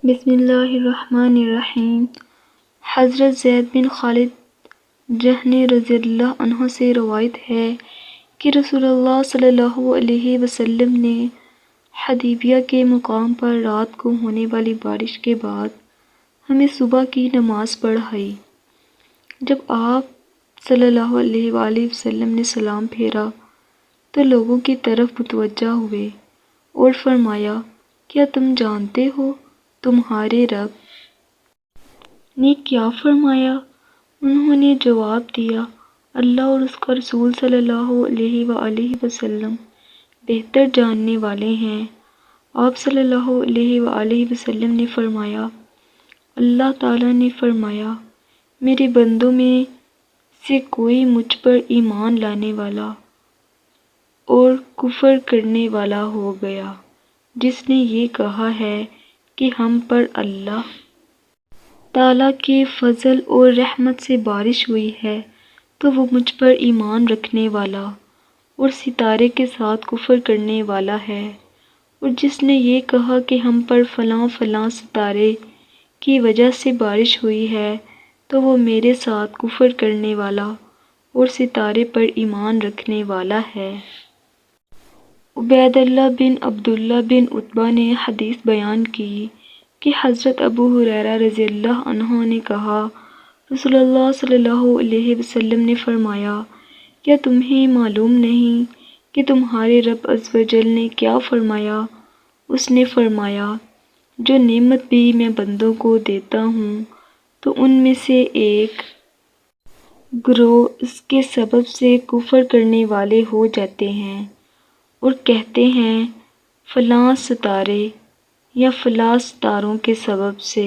بسم اللہ الرحمن الرحیم۔ حضرت زید بن خالد جہنی رضی اللہ عنہ سے روایت ہے کہ رسول اللہ صلی اللہ علیہ وسلم نے حدیبیہ کے مقام پر رات کو ہونے والی بارش کے بعد ہمیں صبح کی نماز پڑھائی۔ جب آپ صلی اللہ علیہ وآلہ وسلم نے سلام پھیرا تو لوگوں کی طرف متوجہ ہوئے اور فرمایا، کیا تم جانتے ہو تمہارے رب نے کیا فرمایا؟ انہوں نے جواب دیا، اللہ اور اس کا رسول صلی اللہ علیہ وآلہ وسلم بہتر جاننے والے ہیں۔ آپ صلی اللہ علیہ وآلہ وسلم نے فرمایا، اللہ تعالیٰ نے فرمایا، میرے بندوں میں سے کوئی مجھ پر ایمان لانے والا اور کفر کرنے والا ہو گیا جس نے یہ کہا ہے کہ ہم پر اللہ تعالیٰ کے فضل اور رحمت سے بارش ہوئی ہے تو وہ مجھ پر ایمان رکھنے والا اور ستارے کے ساتھ کفر کرنے والا ہے، اور جس نے یہ کہا کہ ہم پر فلاں فلاں ستارے کی وجہ سے بارش ہوئی ہے تو وہ میرے ساتھ کفر کرنے والا اور ستارے پر ایمان رکھنے والا ہے۔ عبید اللہ بن عبداللہ بن عتبہ نے حدیث بیان کی کہ حضرت ابو ہریرہ رضی اللہ عنہ نے کہا، رسول اللہ صلی اللہ علیہ وسلم نے فرمایا، کیا تمہیں معلوم نہیں کہ تمہارے رب عز و جل نے کیا فرمایا؟ اس نے فرمایا، جو نعمت بھی میں بندوں کو دیتا ہوں تو ان میں سے ایک گروہ اس کے سبب سے کفر کرنے والے ہو جاتے ہیں اور کہتے ہیں فلاں ستارے یا فلاں ستاروں کے سبب سے